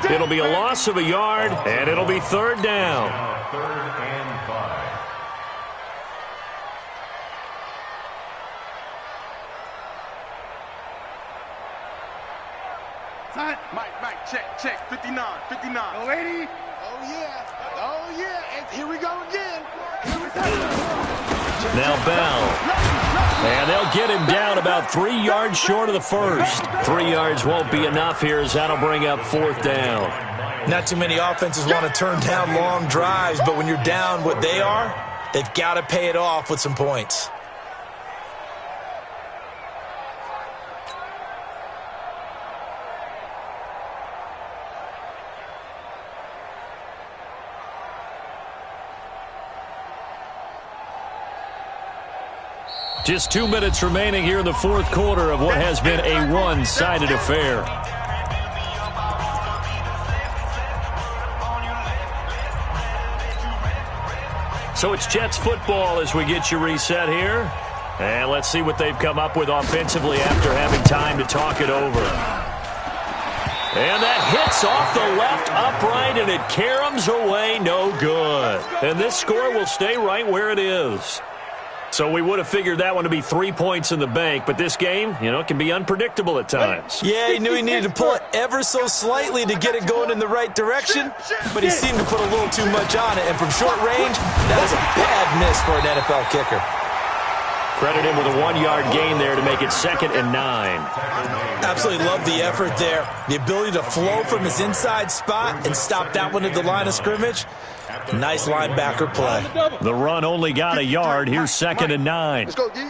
F: It'll be a loss of a yard, and it'll be 3rd down.
E: 3rd and 5.
C: Mike, check, 59.
D: Go 80.
C: Oh, yeah, and here we go again.
F: Now Bell. And they'll get him down about 3 yards short of the first. 3 yards won't be enough here as that'll bring up 4th down.
B: Not too many offenses want to turn down long drives, but when you're down what they are, they've got to pay it off with some points.
F: Just 2 minutes remaining here in the 4th quarter of what has been a one-sided affair. So it's Jets football as we get you reset here. And let's see what they've come up with offensively after having time to talk it over. And that hits off the left upright, and it caroms away, no good. And this score will stay right where it is. So we would have figured that one to be 3 points in the bank, but this game, it can be unpredictable at times.
B: Yeah, he knew he needed to pull it ever so slightly to get it going in the right direction, but he seemed to put a little too much on it, and from short range, that is a bad miss for an NFL kicker.
F: Credit him with a 1-yard gain there to make it 2nd and 9.
B: Absolutely love the effort there. The ability to flow from his inside spot and stop that one at the line of scrimmage. Nice linebacker play.
F: The run only got a yard. Here's 2nd and 9.
C: Let's go, D.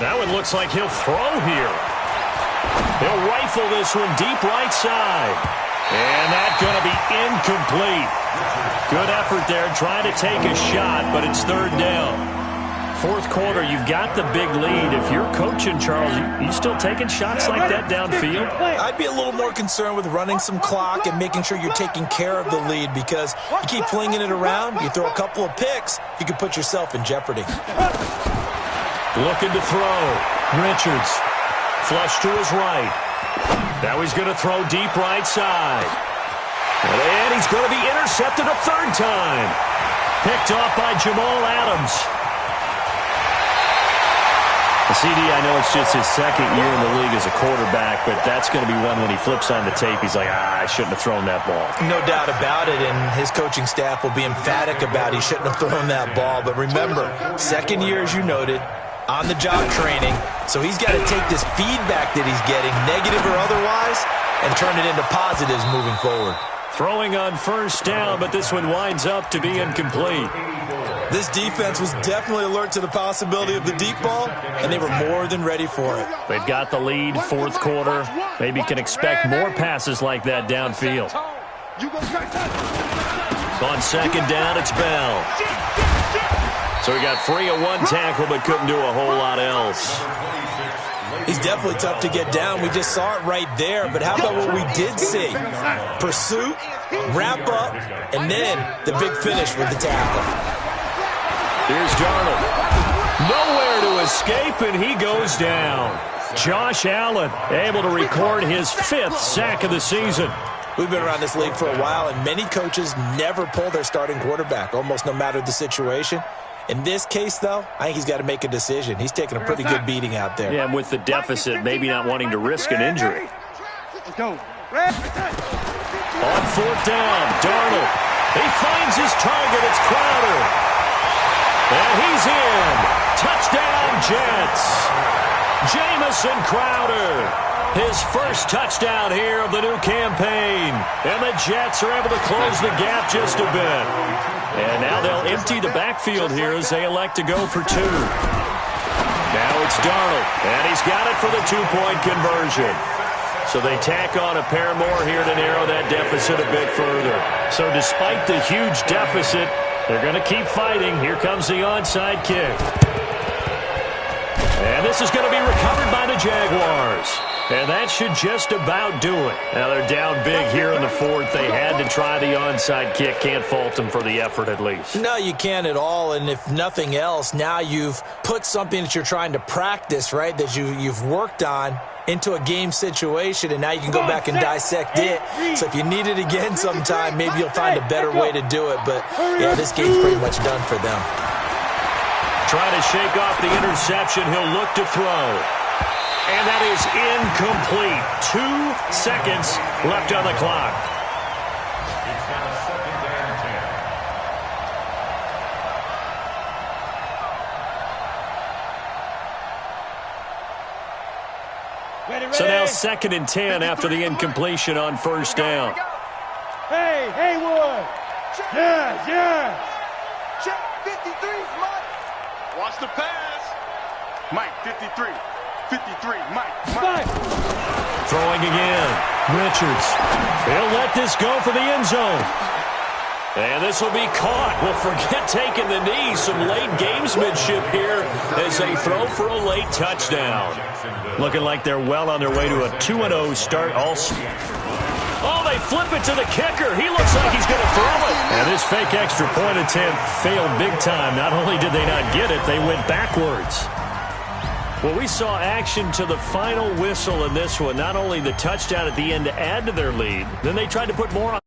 F: That one looks like he'll throw here. He'll rifle this one deep right side. And that's going to be incomplete. Good effort there, trying to take a shot, but it's 3rd down. 4th quarter, you've got the big lead. If you're coaching, Charles, you still taking shots like that downfield?
B: I'd be a little more concerned with running some clock and making sure you're taking care of the lead, because you keep flinging it around, you throw a couple of picks, you can put yourself in jeopardy.
F: Looking to throw. Richards. Flush to his right. Now he's going to throw deep right side. And he's going to be intercepted a 3rd time. Picked off by Jamal Adams. CD, I know it's just his 2nd year in the league as a quarterback, but that's going to be one when he flips on the tape. He's like, I shouldn't have thrown that ball.
B: No doubt about it, and his coaching staff will be emphatic about he shouldn't have thrown that ball. But remember, 2nd year, as you noted, on-the-job training, so he's got to take this feedback that he's getting, negative or otherwise, and turn it into positives moving forward.
F: Throwing on 1st down, but this one winds up to be incomplete.
B: This defense was definitely alert to the possibility of the deep ball, and they were more than ready for it.
F: They've got the lead, 4th quarter. Maybe can expect more passes like that downfield. On 2nd down, it's Bell. So he got free of 1 tackle, but couldn't do a whole lot else.
B: He's definitely tough to get down. We just saw it right there. But how about what we did see? Pursuit, wrap up, and then the big finish with the tackle.
F: Here's Darnold. Nowhere to escape, and he goes down. Josh Allen able to record his 5th sack of the season.
B: We've been around this league for a while, and many coaches never pull their starting quarterback, almost no matter the situation. In this case, though, I think he's got to make a decision. He's taking a pretty good beating out there.
F: Yeah, and with the deficit, maybe not wanting to risk an injury.
D: Let's go.
F: On 4th down, Darnold. He finds his target. It's Crowder. And he's in. Touchdown, Jets. Jamison Crowder. His first touchdown here of the new campaign. And the Jets are able to close the gap just a bit. And now they'll empty the backfield here as they elect to go for 2. Now it's Darnold. And he's got it for the 2-point conversion. So they tack on a pair more here to narrow that deficit a bit further. So despite the huge deficit, they're going to keep fighting. Here comes the onside kick. And this is going to be recovered by the Jaguars. And that should just about do it. Now they're down big here in the 4th. They had to try the onside kick. Can't fault them for the effort at least.
B: No, you can't at all. And if nothing else, now you've put something that you're trying to practice, right, that you've worked on into a game situation, and now you can go back and dissect it. So if you need it again sometime, maybe you'll find a better way to do it. But, yeah, this game's pretty much done for them.
F: Trying to shake off the interception. He'll look to throw. And that is incomplete. 2 seconds left on the clock.
E: It's now 2nd and 10.
F: So now 2nd and 10 after the incompletion on 1st down.
D: Hey, Haywood. Yes.
C: Check 53, Mike. Watch the pass. Mike, 53. 53, Mike.
F: Throwing again. Richards. He'll let this go for the end zone. And this will be caught. Well, forget taking the knee. Some late gamesmanship here as they throw for a late touchdown. Looking like they're well on their way to a 2-0 start. Oh, they flip it to the kicker. He looks like he's going to throw it. And this fake extra point attempt failed big time. Not only did they not get it, they went backwards. Well, we saw action to the final whistle in this one. Not only the touchdown at the end to add to their lead, then they tried to put more on.